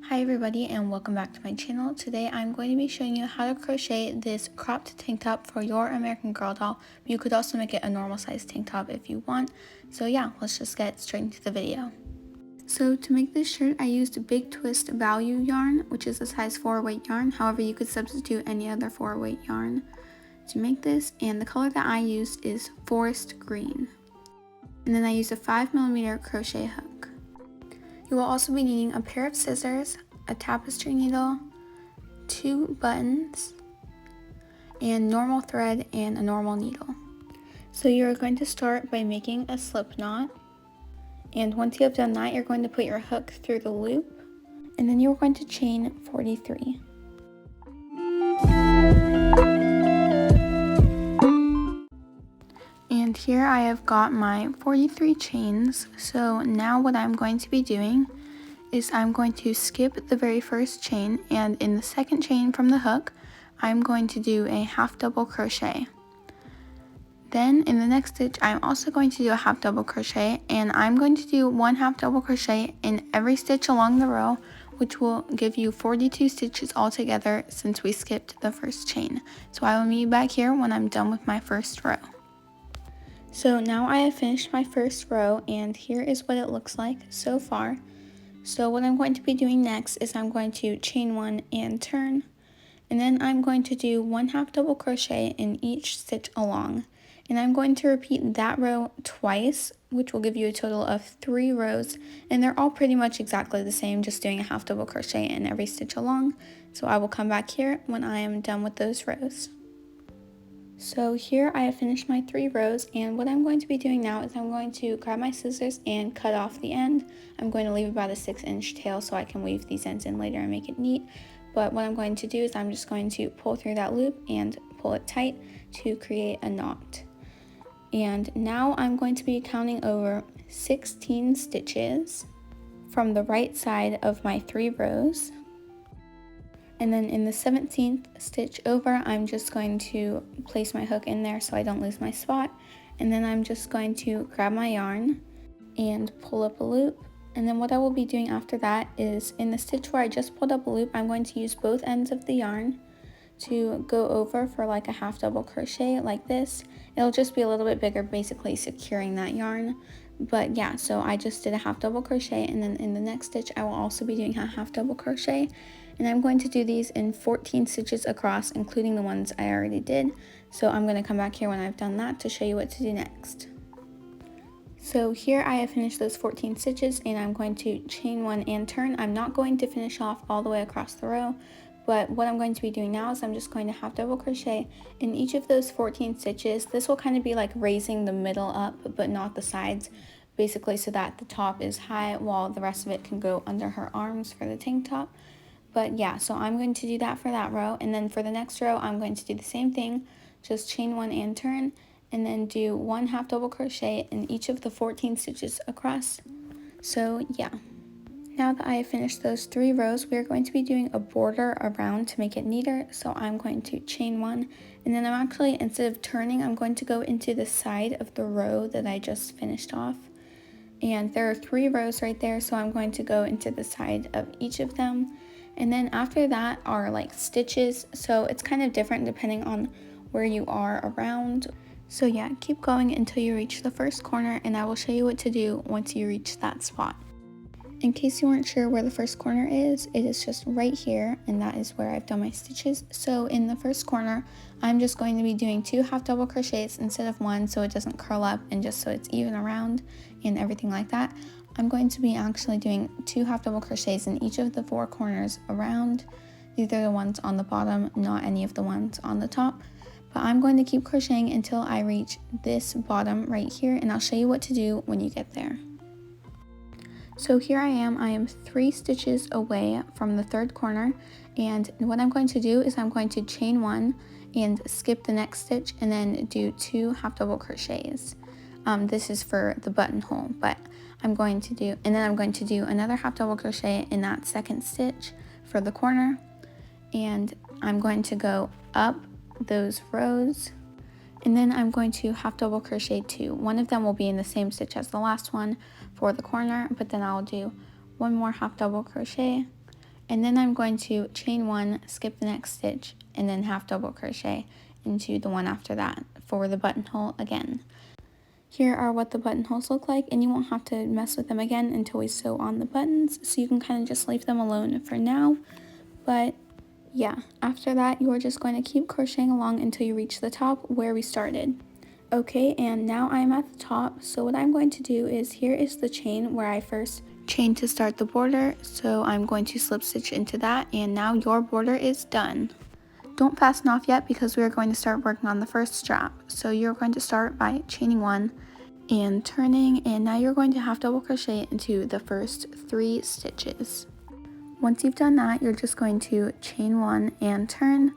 Hi everybody and welcome back to my channel. Today I'm going to be showing you how to crochet this cropped tank top for your American Girl doll. You could also make it a normal size tank top if you want. So yeah, let's just get straight into the video. So to make this shirt I used Big Twist Value yarn, which is a size 4 weight yarn. However, you could substitute any other 4 weight yarn to make this, and the color that I used is Forest Green. And then I used a 5mm crochet hook. You will also be needing a pair of scissors, a tapestry needle, 2 buttons, and normal thread and a normal needle. So you're going to start by making a slip knot, and once you have done that, you're going to put your hook through the loop, and then you're going to chain 43. And here I have got my 43 chains. So now what I'm going to be doing is I'm going to skip the very first chain, and in the second chain from the hook I'm going to do a half double crochet. Then in the next stitch I'm also going to do a half double crochet, and I'm going to do 1 half double crochet in every stitch along the row, which will give you 42 stitches altogether since we skipped the first chain. So I will meet you back here when I'm done with my first row. So now I have finished my first row, and here is what it looks like so far. So what I'm going to be doing next is I'm going to chain 1 and turn, and then I'm going to do 1 half double crochet in each stitch along, and I'm going to repeat that row twice, which will give you a total of 3 rows, and they're all pretty much exactly the same, just doing a half double crochet in every stitch along. So I will come back here when I am done with those rows. So here I have finished my 3 rows, and what I'm going to be doing now is I'm going to grab my scissors and cut off the end. I'm going to leave about a 6-inch tail so I can weave these ends in later and make it neat. But what I'm going to do is I'm just going to pull through that loop and pull it tight to create a knot. And now I'm going to be counting over 16 stitches from the right side of my 3 rows. And then in the 17th stitch over, I'm just going to place my hook in there so I don't lose my spot. And then I'm just going to grab my yarn and pull up a loop. And then what I will be doing after that is in the stitch where I just pulled up a loop, I'm going to use both ends of the yarn to go over for like a half double crochet like this. It'll just be a little bit bigger, basically securing that yarn. But yeah, so I just did a half double crochet, and then in the next stitch I will also be doing a half double crochet, and I'm going to do these in 14 stitches across, including the ones I already did. So I'm going to come back here when I've done that to show you what to do next. So here I have finished those 14 stitches, and I'm going to chain 1 and turn. I'm not going to finish off all the way across the row, but what I'm going to be doing now is I'm just going to half double crochet in each of those 14 stitches. This will kind of be like raising the middle up but not the sides, basically so that the top is high while the rest of it can go under her arms for the tank top. But yeah, so I'm going to do that for that row, and then for the next row I'm going to do the same thing, just chain 1 and turn, and then do 1 half double crochet in each of the 14 stitches across. So yeah. Now that I have finished those 3 rows, we are going to be doing a border around to make it neater. So I'm going to chain 1, and then I'm actually, instead of turning, I'm going to go into the side of the row that I just finished off. And there are 3 rows right there, so I'm going to go into the side of each of them. And then after that are like stitches, so it's kind of different depending on where you are around. So yeah, keep going until you reach the first corner, and I will show you what to do once you reach that spot. In case you weren't sure where the first corner is, it is just right here, and that is where I've done my stitches. So in the first corner, I'm just going to be doing 2 half double crochets instead of 1, so it doesn't curl up and just so it's even around and everything like that. I'm going to be actually doing 2 half double crochets in each of the 4 corners around. These are the ones on the bottom, not any of the ones on the top. But I'm going to keep crocheting until I reach this bottom right here, and I'll show you what to do when you get there. So here I am 3 stitches away from the 3rd corner, and what I'm going to do is I'm going to chain 1 and skip the next stitch and then do 2 half double crochets. This is for the buttonhole, but I'm going to do, and then I'm going to do another half double crochet in that 2nd stitch for the corner, and I'm going to go up those rows, and then I'm going to half double crochet 2. One of them will be in the same stitch as the last one for the corner, but then I'll do 1 more half double crochet, And then I'm going to chain 1, skip the next stitch, and then half double crochet into the one after that for the buttonhole again. Here are what the buttonholes look like, and you won't have to mess with them again until we sew on the buttons, so you can kind of just leave them alone for now. But yeah, after that you are just going to keep crocheting along until you reach the top where we started. Okay, and now I'm at the top, so what I'm going to do is, here is the chain where I first chained to start the border, so I'm going to slip stitch into that, and now your border is done. Don't fasten off yet because we are going to start working on the first strap. So you're going to start by chaining 1 and turning, and now you're going to half double crochet into the first 3 stitches. Once you've done that, you're just going to chain 1 and turn,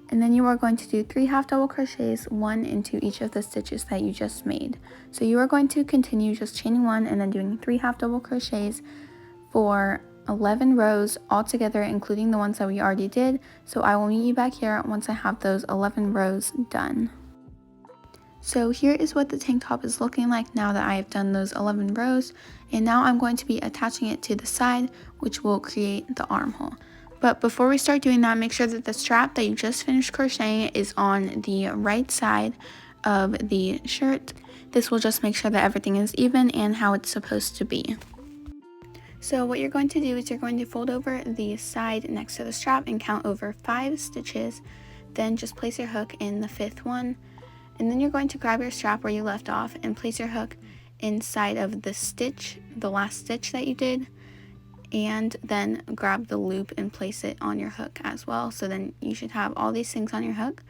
and then you are going to do 3 half double crochets, 1 into each of the stitches that you just made. So you are going to continue just chaining 1 and then doing 3 half double crochets for 11 rows all together, including the ones that we already did. So I will meet you back here once I have those 11 rows done. So here is what the tank top is looking like now that I have done those 11 rows, and now I'm going to be attaching it to the side, which will create the armhole. But before we start doing that, make sure that the strap that you just finished crocheting is on the right side of the shirt. This will just make sure that everything is even and how it's supposed to be. So what you're going to do is you're going to fold over the side next to the strap and count over 5 stitches. Then just place your hook in the 5th one. And then you're going to grab your strap where you left off and place your hook inside of the stitch, the last stitch that you did. And then grab the loop and place it on your hook as well. So then you should have all these things on your hook.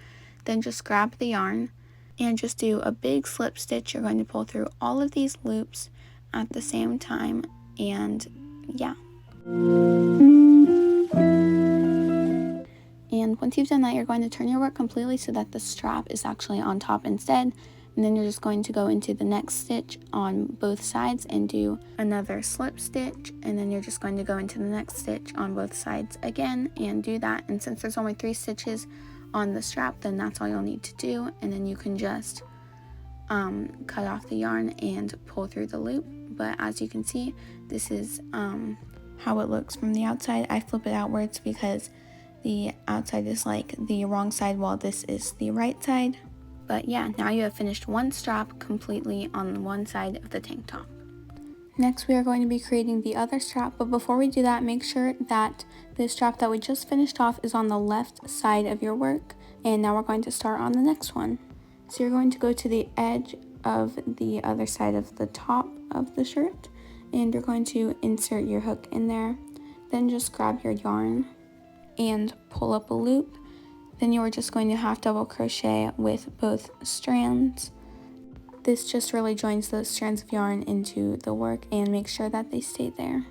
Then just grab the yarn and just do a big slip stitch. You're going to pull through all of these loops at the same time, and yeah. And once you've done that, you're going to turn your work completely so that the strap is actually on top instead. And then you're just going to go into the next stitch on both sides and do another slip stitch. And then you're just going to go into the next stitch on both sides again and do that. And since there's only 3 stitches on the strap, then that's all you'll need to do. And then you can just cut off the yarn and pull through the loop. But as you can see, this is how it looks from the outside. I flip it outwards because the outside is like the wrong side while this is the right side. But yeah, now you have finished one strap completely on one side of the tank top. Next, we are going to be creating the other strap, but before we do that, make sure that the strap that we just finished off is on the left side of your work. And now we're going to start on the next one. So you're going to go to the edge of the other side of the top of the shirt, and you're going to insert your hook in there. Then just grab your yarn and pull up a loop. Then you are just going to half double crochet with both strands. This just really joins those strands of yarn into the work and make sure that they stay there.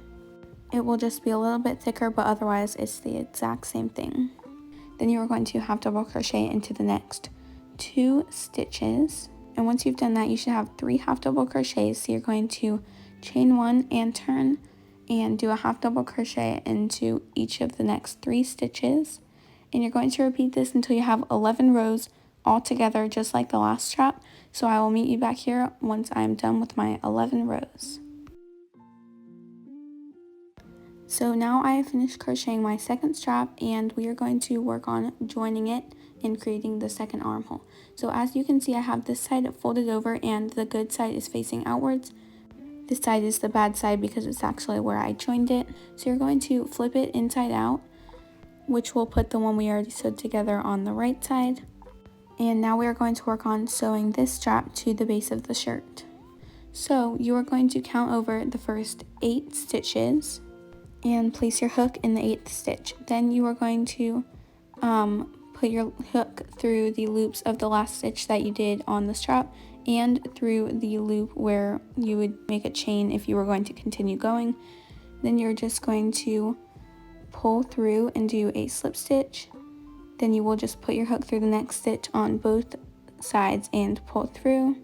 It will just be a little bit thicker, but otherwise it's the exact same thing. Then you are going to half double crochet into the next 2 stitches. And once you've done that, you should have 3 half double crochets. So you're going to chain 1 and turn and do a half double crochet into each of the next 3 stitches. And you're going to repeat this until you have 11 rows all together, just like the last strap. So I will meet you back here once I'm done with my 11 rows. So now I have finished crocheting my second strap, and we are going to work on joining it and creating the second armhole. So as you can see, I have this side folded over and the good side is facing outwards. This side is the bad side because it's actually where I joined it. So you're going to flip it inside out, which will put the one we already sewed together on the right side. And now we are going to work on sewing this strap to the base of the shirt. So you are going to count over the first 8 stitches and place your hook in the 8th stitch. Then you are going to put your hook through the loops of the last stitch that you did on the strap and through the loop where you would make a chain if you were going to continue going. Then you're just going to pull through and do a slip stitch. Then you will just put your hook through the next stitch on both sides and pull through.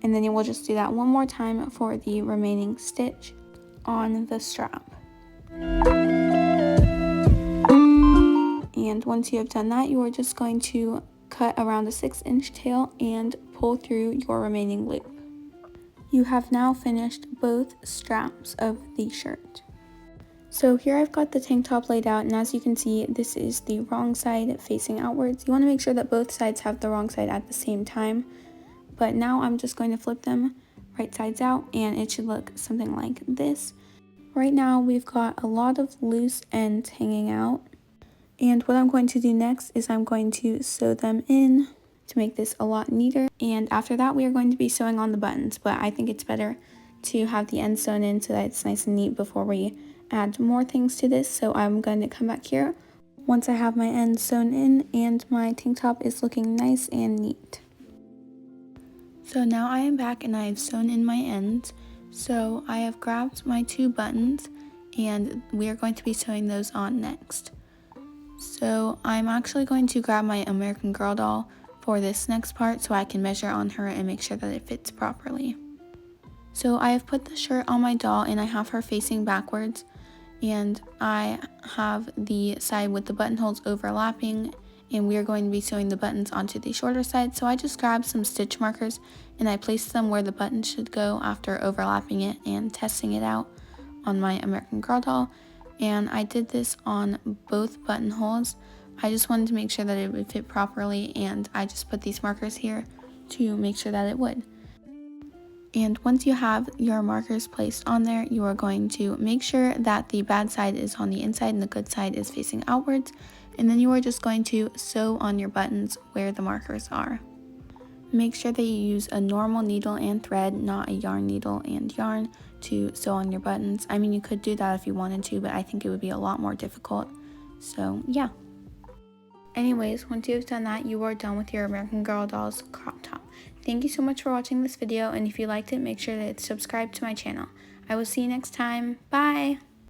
And then you will just do that one more time for the remaining stitch on the strap. And once you have done that, you are just going to cut around a 6-inch tail and pull through your remaining loop. You have now finished both straps of the shirt. So here I've got the tank top laid out, and as you can see, this is the wrong side facing outwards. You want to make sure that both sides have the wrong side at the same time. But now I'm just going to flip them right sides out, and it should look something like this. Right now we've got a lot of loose ends hanging out. And what I'm going to do next is I'm going to sew them in to make this a lot neater. And after that we are going to be sewing on the buttons, but I think it's better to have the ends sewn in so that it's nice and neat before we add more things to this. So I'm going to come back here once I have my ends sewn in and my tank top is looking nice and neat. So now I am back and I have sewn in my ends. So I have grabbed my 2 buttons and we are going to be sewing those on next. So I'm actually going to grab my American Girl doll for this next part so I can measure on her and make sure that it fits properly. So I have put the shirt on my doll and I have her facing backwards, and I have the side with the buttonholes overlapping, and we are going to be sewing the buttons onto the shorter side. So I just grabbed some stitch markers and I placed them where the buttons should go after overlapping it and testing it out on my American Girl doll. And I did this on both buttonholes. I just wanted to make sure that it would fit properly, and I just put these markers here to make sure that it would. And once you have your markers placed on there, you are going to make sure that the bad side is on the inside and the good side is facing outwards. And then you are just going to sew on your buttons where the markers are. Make sure that you use a normal needle and thread, not a yarn needle and yarn, to sew on your buttons. I mean, you could do that if you wanted to, but I think it would be a lot more difficult. So yeah. Anyways, once you have done that, you are done with your American Girl doll's crop top. Thank you so much for watching this video, and if you liked it, make sure to subscribe to my channel. I will see you next time. Bye!